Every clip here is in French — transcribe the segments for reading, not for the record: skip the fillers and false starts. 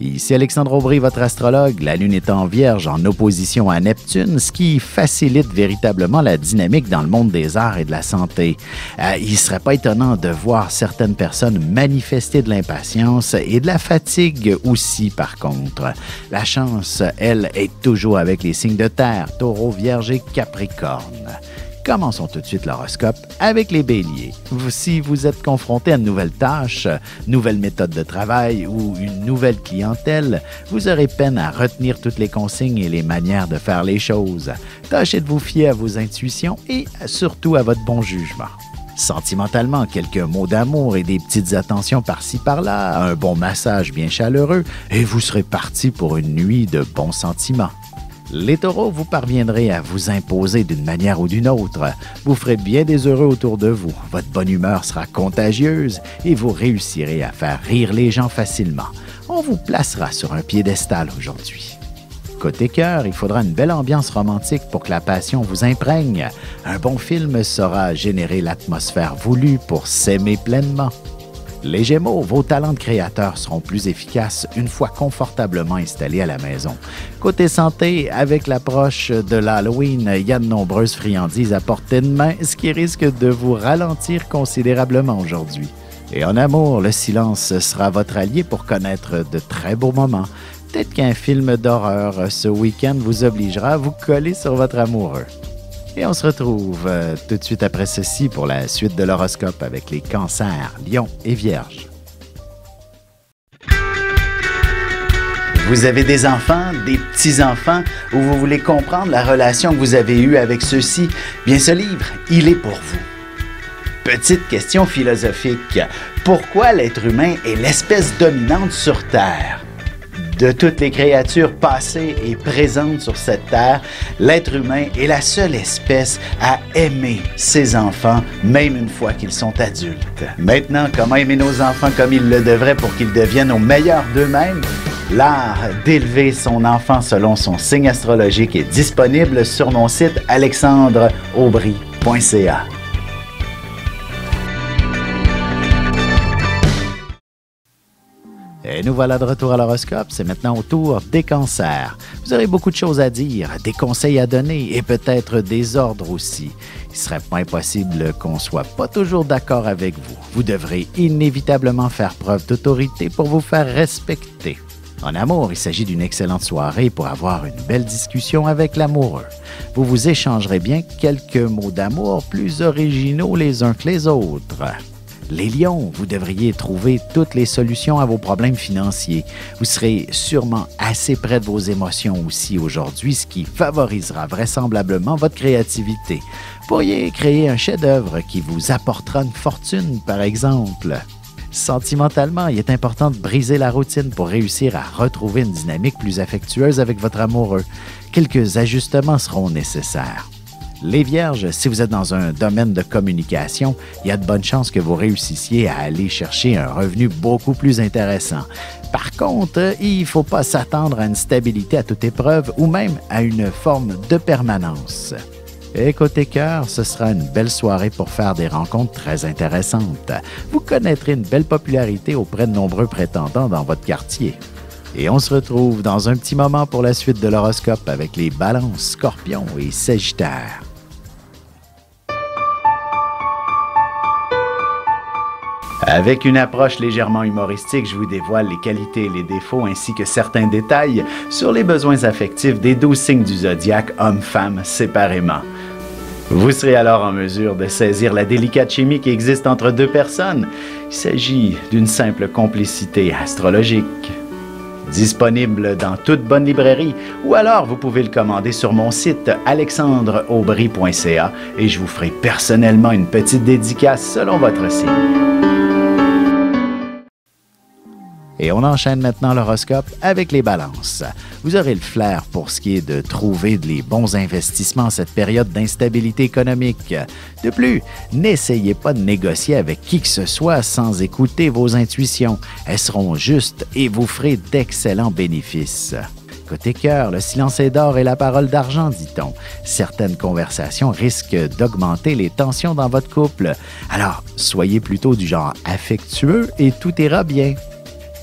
Ici Alexandre Aubry, votre astrologue. La Lune est en Vierge en opposition à Neptune, ce qui facilite véritablement la dynamique dans le monde des arts et de la santé. Il ne serait pas étonnant de voir certaines personnes manifester de l'impatience et de la fatigue aussi, par contre. La chance, elle, est toujours avec les signes de terre, Taureau, Vierge et Capricorne. Commençons tout de suite l'horoscope avec les béliers. Si vous êtes confronté à une nouvelle tâche, nouvelle méthode de travail ou une nouvelle clientèle, vous aurez peine à retenir toutes les consignes et les manières de faire les choses. Tâchez de vous fier à vos intuitions et surtout à votre bon jugement. Sentimentalement, quelques mots d'amour et des petites attentions par-ci par-là, un bon massage bien chaleureux et vous serez parti pour une nuit de bons sentiments. Les taureaux, vous parviendrez à vous imposer d'une manière ou d'une autre. Vous ferez bien des heureux autour de vous. Votre bonne humeur sera contagieuse et vous réussirez à faire rire les gens facilement. On vous placera sur un piédestal aujourd'hui. Côté cœur, il faudra une belle ambiance romantique pour que la passion vous imprègne. Un bon film saura générer l'atmosphère voulue pour s'aimer pleinement. Les Gémeaux, vos talents de créateurs seront plus efficaces une fois confortablement installés à la maison. Côté santé, avec l'approche de l'Halloween, il y a de nombreuses friandises à portée de main, ce qui risque de vous ralentir considérablement aujourd'hui. Et en amour, le silence sera votre allié pour connaître de très beaux moments. Peut-être qu'un film d'horreur ce week-end vous obligera à vous coller sur votre amoureux. Et on se retrouve tout de suite après ceci pour la suite de l'horoscope avec les cancers, lions et vierges. Vous avez des enfants, des petits-enfants, ou vous voulez comprendre la relation que vous avez eue avec ceux-ci? Bien, ce livre, il est pour vous. Petite question philosophique. Pourquoi l'être humain est l'espèce dominante sur Terre? De toutes les créatures passées et présentes sur cette terre, l'être humain est la seule espèce à aimer ses enfants, même une fois qu'ils sont adultes. Maintenant, comment aimer nos enfants comme ils le devraient pour qu'ils deviennent au meilleur d'eux-mêmes? L'art d'élever son enfant selon son signe astrologique est disponible sur mon site alexandreaubry.ca. Et nous voilà de retour à l'horoscope, c'est maintenant au tour des cancers. Vous aurez beaucoup de choses à dire, des conseils à donner et peut-être des ordres aussi. Il ne serait pas impossible qu'on ne soit pas toujours d'accord avec vous. Vous devrez inévitablement faire preuve d'autorité pour vous faire respecter. En amour, il s'agit d'une excellente soirée pour avoir une belle discussion avec l'amoureux. Vous vous échangerez bien quelques mots d'amour plus originaux les uns que les autres. Les lions, vous devriez trouver toutes les solutions à vos problèmes financiers. Vous serez sûrement assez près de vos émotions aussi aujourd'hui, ce qui favorisera vraisemblablement votre créativité. Vous pourriez créer un chef-d'œuvre qui vous apportera une fortune, par exemple. Sentimentalement, il est important de briser la routine pour réussir à retrouver une dynamique plus affectueuse avec votre amoureux. Quelques ajustements seront nécessaires. Les Vierges, si vous êtes dans un domaine de communication, il y a de bonnes chances que vous réussissiez à aller chercher un revenu beaucoup plus intéressant. Par contre, il ne faut pas s'attendre à une stabilité à toute épreuve ou même à une forme de permanence. Et côté cœur, ce sera une belle soirée pour faire des rencontres très intéressantes. Vous connaîtrez une belle popularité auprès de nombreux prétendants dans votre quartier. Et on se retrouve dans un petit moment pour la suite de l'horoscope avec les balances, scorpions et sagittaires. Avec une approche légèrement humoristique, je vous dévoile les qualités et les défauts ainsi que certains détails sur les besoins affectifs des 12 signes du zodiaque, hommes-femmes séparément. Vous serez alors en mesure de saisir la délicate chimie qui existe entre deux personnes. Il s'agit d'une simple complicité astrologique. Disponible dans toute bonne librairie ou alors vous pouvez le commander sur mon site alexandreaubry.ca et je vous ferai personnellement une petite dédicace selon votre signe. Et on enchaîne maintenant l'horoscope avec les balances. Vous aurez le flair pour ce qui est de trouver les bons investissements en cette période d'instabilité économique. De plus, n'essayez pas de négocier avec qui que ce soit sans écouter vos intuitions. Elles seront justes et vous ferez d'excellents bénéfices. Côté cœur, le silence est d'or et la parole d'argent, dit-on. Certaines conversations risquent d'augmenter les tensions dans votre couple. Alors, soyez plutôt du genre affectueux et tout ira bien.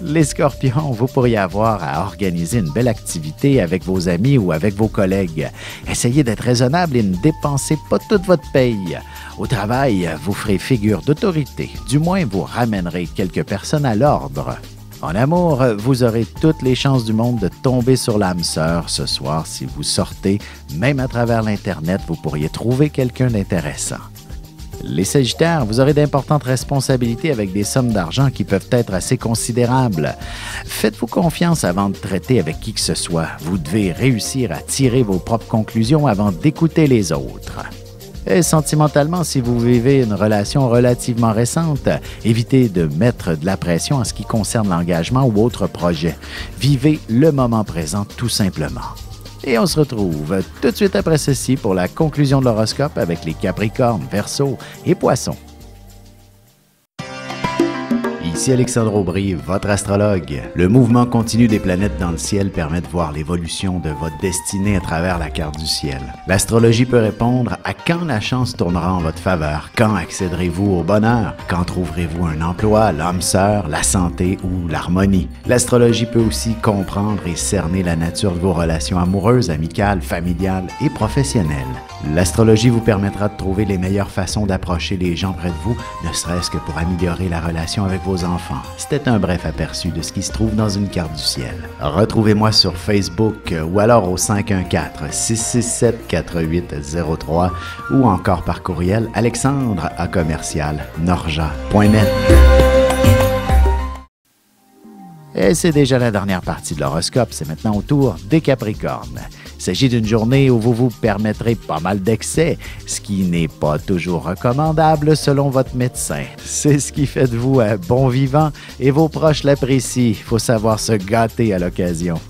Les scorpions, vous pourriez avoir à organiser une belle activité avec vos amis ou avec vos collègues. Essayez d'être raisonnable et ne dépensez pas toute votre paye. Au travail, vous ferez figure d'autorité. Du moins, vous ramènerez quelques personnes à l'ordre. En amour, vous aurez toutes les chances du monde de tomber sur l'âme sœur ce soir si vous sortez. Même à travers l'Internet, vous pourriez trouver quelqu'un d'intéressant. Les Sagittaires, vous aurez d'importantes responsabilités avec des sommes d'argent qui peuvent être assez considérables. Faites-vous confiance avant de traiter avec qui que ce soit. Vous devez réussir à tirer vos propres conclusions avant d'écouter les autres. Et sentimentalement, si vous vivez une relation relativement récente, évitez de mettre de la pression en ce qui concerne l'engagement ou autre projet. Vivez le moment présent tout simplement. Et on se retrouve tout de suite après ceci pour la conclusion de l'horoscope avec les Capricornes, Verseaux et Poissons. Ici Alexandre Aubry, votre astrologue. Le mouvement continu des planètes dans le ciel permet de voir l'évolution de votre destinée à travers la carte du ciel. L'astrologie peut répondre à quand la chance tournera en votre faveur, quand accéderez-vous au bonheur, quand trouverez-vous un emploi, l'âme sœur, la santé ou l'harmonie. L'astrologie peut aussi comprendre et cerner la nature de vos relations amoureuses, amicales, familiales et professionnelles. L'astrologie vous permettra de trouver les meilleures façons d'approcher les gens près de vous, ne serait-ce que pour améliorer la relation avec vos enfants. C'était un bref aperçu de ce qui se trouve dans une carte du ciel. Retrouvez-moi sur Facebook ou alors au 514-667-4803 ou encore par courriel alexandre@norja.net. Et c'est déjà la dernière partie de l'horoscope, c'est maintenant au tour des Capricornes. Il s'agit d'une journée où vous vous permettrez pas mal d'excès, ce qui n'est pas toujours recommandable selon votre médecin. C'est ce qui fait de vous un bon vivant et vos proches l'apprécient. Il faut savoir se gâter à l'occasion.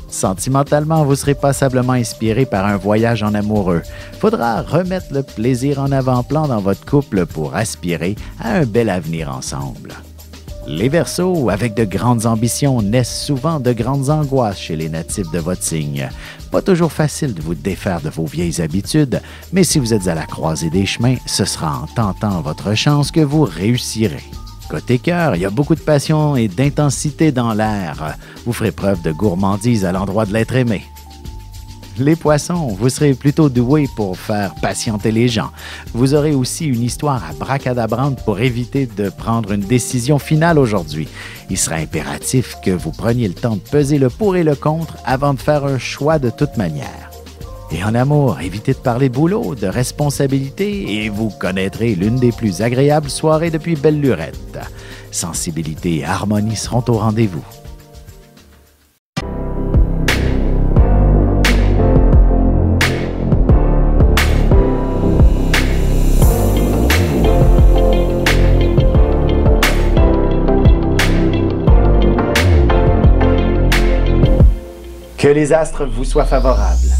Sentimentalement, vous serez passablement inspiré par un voyage en amoureux. Faudra remettre le plaisir en avant-plan dans votre couple pour aspirer à un bel avenir ensemble. Les Verseaux, avec de grandes ambitions, naissent souvent de grandes angoisses chez les natifs de votre signe. Pas toujours facile de vous défaire de vos vieilles habitudes, mais si vous êtes à la croisée des chemins, ce sera en tentant votre chance que vous réussirez. Côté cœur, il y a beaucoup de passion et d'intensité dans l'air. Vous ferez preuve de gourmandise à l'endroit de l'être aimé. Les Poissons, vous serez plutôt doués pour faire patienter les gens. Vous aurez aussi une histoire abracadabrante pour éviter de prendre une décision finale aujourd'hui. Il sera impératif que vous preniez le temps de peser le pour et le contre avant de faire un choix de toute manière. Et en amour, évitez de parler boulot, de responsabilité et vous connaîtrez l'une des plus agréables soirées depuis belle lurette. Sensibilité et harmonie seront au rendez-vous. Que les astres vous soient favorables.